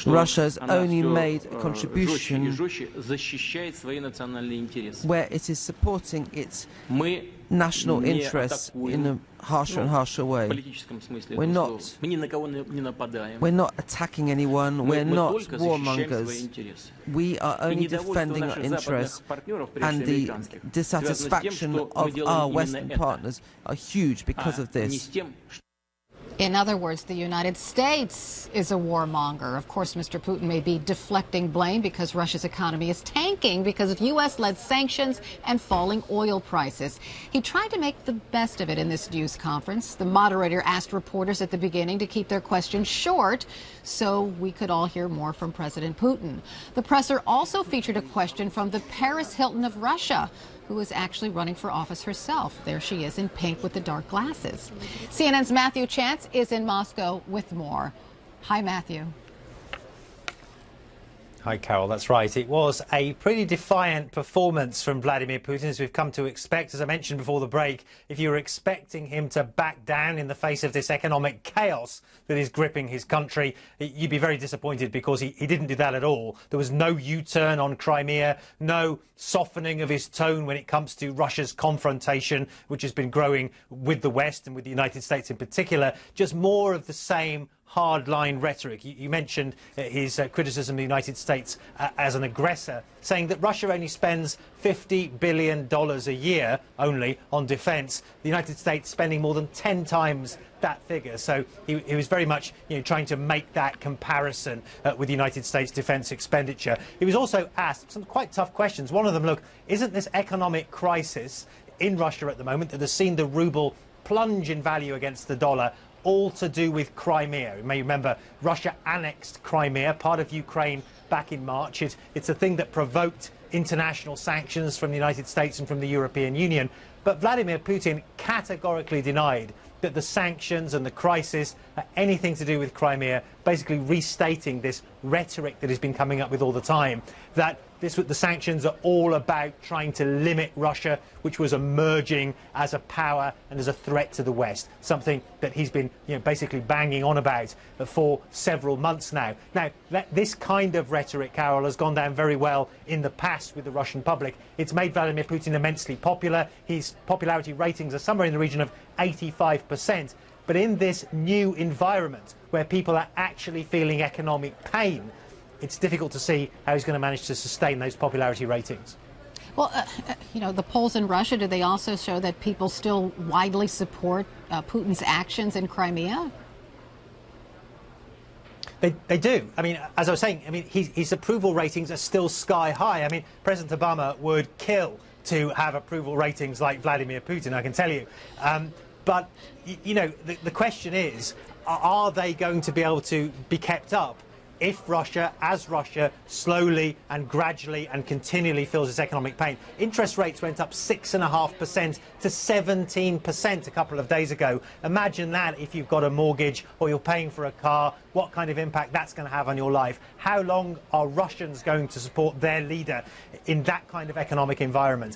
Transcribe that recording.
Russia has only made a contribution where it is supporting its national interests in a harsher and harsher way. We're not attacking anyone, we're not warmongers. We are only defending our interests, and the dissatisfaction of our Western partners are huge because of this. In other words, the United States is a warmonger. Of course, Mr. Putin may be deflecting blame because Russia's economy is tanking because of U.S.-led sanctions and falling oil prices. He tried to make the best of it in this news conference. The moderator asked reporters at the beginning to keep their questions short so we could all hear more from President Putin. The presser also featured a question from the Paris Hilton of Russia, who is actually running for office herself. There she is in pink with the dark glasses. CNN's Matthew Chance is in Moscow with more. Hi, Matthew. Hi, Carol. That's right. It was a pretty defiant performance from Vladimir Putin, as we've come to expect. As I mentioned before the break, if you were expecting him to back down in the face of this economic chaos that is gripping his country, you'd be very disappointed, because he didn't do that at all. There was no U-turn on Crimea, no softening of his tone when it comes to Russia's confrontation, which has been growing with the West and with the United States in particular. Just more of the same hardline rhetoric. You mentioned his criticism of the United States as an aggressor, saying that Russia only spends $50 billion a year only on defence. The United States spending more than 10 times that figure. So he was very much trying to make that comparison with the United States defence expenditure. He was also asked some quite tough questions. One of them, look, isn't this economic crisis in Russia at the moment that has seen the ruble plunge in value against the dollar all to do with Crimea? You may remember Russia annexed Crimea, part of Ukraine, back in March. It's a thing that provoked international sanctions from the United States and from the European Union. But Vladimir Putin categorically denied that the sanctions and the crisis are anything to do with Crimea, basically restating this rhetoric that he's been coming up with all the time, that the sanctions are all about trying to limit Russia, which was emerging as a power and as a threat to the West, something that he's been basically banging on about for several months now. Now, this kind of rhetoric, Carol, has gone down very well in the past with the Russian public. It's made Vladimir Putin immensely popular. His popularity ratings are somewhere in the region of 85%. But in this new environment where people are actually feeling economic pain, it's difficult to see how he's going to manage to sustain those popularity ratings. Well, the polls in Russia, do they also show that people still widely support Putin's actions in Crimea? They do. I mean, as I was saying, his approval ratings are still sky high. I mean, President Obama would kill to have approval ratings like Vladimir Putin, I can tell you. But, the question is, are they going to be able to be kept up if Russia, as Russia, slowly and gradually and continually feels its economic pain? Interest rates went up 6.5% to 17% a couple of days ago. Imagine that if you've got a mortgage or you're paying for a car, what kind of impact that's going to have on your life. How long are Russians going to support their leader in that kind of economic environment?